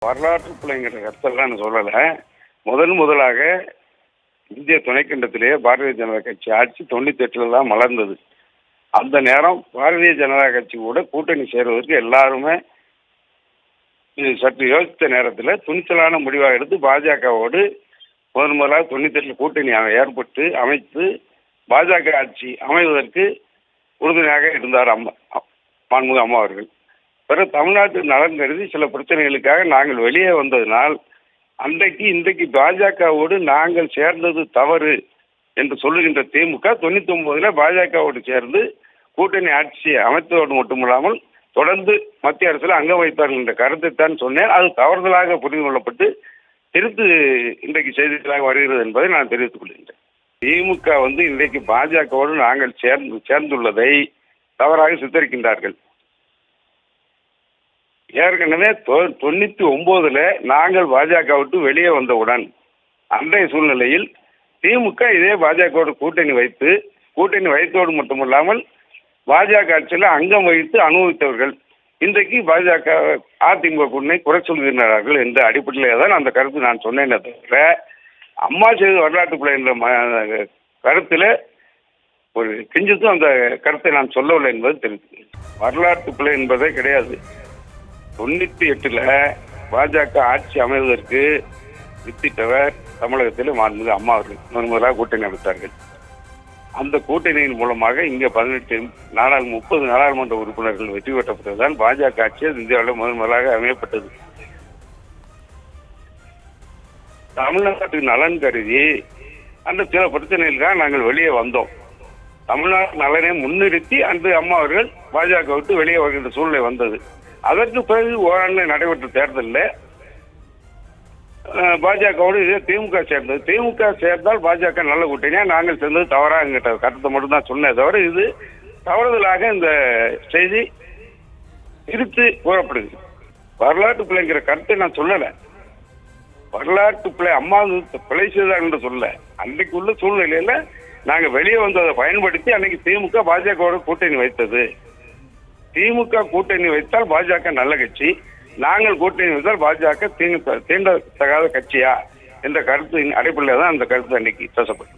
வரலாற்று பிள்ளைங்கிற கருத்தெல்லாம் நான் சொல்லலை. முதலாக இந்திய துணைக்கண்டத்திலேயே பாரதிய ஜனதா கட்சி ஆட்சி 98 தான் மலர்ந்தது. அந்த நேரம் பாரதிய ஜனதா கட்சி கூட கூட்டணி சேர்வதற்கு எல்லாருமே சற்று யோசித்த நேரத்தில் துணிச்சலான முடிவாக எடுத்து பாஜகவோடு முதலாக 98 கூட்டணி ஏற்பட்டு அமைத்து பாஜக ஆட்சி அமைவதற்கு உறுதுணையாக இருந்தார் மாண்புமிகு அம்மா அவர்கள். பிறகு தமிழ்நாட்டு நலன் கருதி சில பிரச்சனைகளுக்காக நாங்கள் வெளியே வந்ததினால் இன்றைக்கு பாஜகவோடு நாங்கள் சேர்ந்தது தவறு என்று சொல்லுகின்ற திமுக 99 பாஜகவோடு சேர்ந்து கூட்டணி ஆட்சி அமைத்ததோடு மட்டுமில்லாமல் தொடர்ந்து மத்திய அரசில் அங்கம் வைத்தார்கள் என்ற கருத்தைத்தான் சொன்னேன். அது தவறுதலாக புரிந்து கொள்ளப்பட்டு திருத்து இன்றைக்கு செய்திகளாக வருகிறது என்பதை நான் தெரிவித்துக் கொள்கின்றேன். திமுக இன்றைக்கு பாஜகவோடு நாங்கள் சேர்ந்துள்ளதை தவறாக சித்தரிக்கின்றார்கள். ஏற்கனவே 99 நாங்கள் பாஜக விட்டு வெளியே வந்தவுடன் அன்றைய சூழ்நிலையில் திமுக இதே பாஜகவோடு கூட்டணி வைத்தோடு மட்டுமல்லாமல் பாஜக ஆட்சியில் அங்கம் வகித்து அனுபவித்தவர்கள் இன்றைக்கு பாஜக அதிமுக கூட்டணி குறை சொல்கிறார்கள் என்ற அடிப்படையிலே தான் அந்த கருத்து நான் சொன்னேன். தவிர அம்மா செய்த வரலாற்று பிள்ளை என்ற கருத்தில் ஒரு கிஞ்சித்தும் அந்த கருத்தை நான் சொல்லவில்லை என்பது தெரிவித்து வரலாற்று பிள்ளை என்பதே கிடையாது. 98 பாஜக ஆட்சி அமைவதற்கு வித்திட்டவர் தமிழகத்தில் மாண்புமிகு அம்மா அவர்கள் முதலாக கூட்டணி அமைத்தார்கள். அந்த கூட்டணியின் மூலமாக இங்கே 30 நாடாளுமன்ற உறுப்பினர்கள் வெற்றி பெற்றப்பட்டதுதான் பாஜக ஆட்சி இந்தியாவில் முதலாக அமையப்பட்டது. தமிழ்நாட்டு நலன் கருதி அந்த சில பிரச்சனைகளுக்காக நாங்கள் வெளியே வந்தோம். தமிழ்நாட்டு நலனை முன்னிறுத்தி அன்று அம்மா அவர்கள் பாஜக விட்டு வெளியே வருகின்ற சூழ்நிலை வந்தது. அதற்கு பிறகு ஓராண்டு நடைபெற்ற தேர்தலில் பாஜகவோடு இதே திமுக சேர்ந்தது. திமுக சேர்ந்தால் பாஜக நல்ல கூட்டணியா, நாங்கள் சேர்ந்தது தவறாங்கிட்ட கருத்தை மட்டும் தான் சொன்னேன். தவிர இது தவறுதலாக இந்த செய்தி திருத்து கூறப்படுது. வரலாற்று பிள்ளைங்கிற கருத்தை நான் சொல்லலை. வரலாற்று பிள்ளை அம்மா பிழை செய்தார் என்று சொல்ல, அன்றைக்கு உள்ள சூழ்நிலையில நாங்கள் வெளியே வந்ததை பயன்படுத்தி அன்னைக்கு திமுக பாஜகவோட கூட்டணி வைத்தது. திமுக கூட்டணி வைத்தால் பாஜக நல்ல கட்சி, நாங்கள் கூட்டணி வைத்தால் பாஜக தீண்டத்தகாத கட்சியா என்ற கருத்தின் அடிப்படையில் தான் அந்த கருத்து அன்னைக்கு பேசப்பட்டது.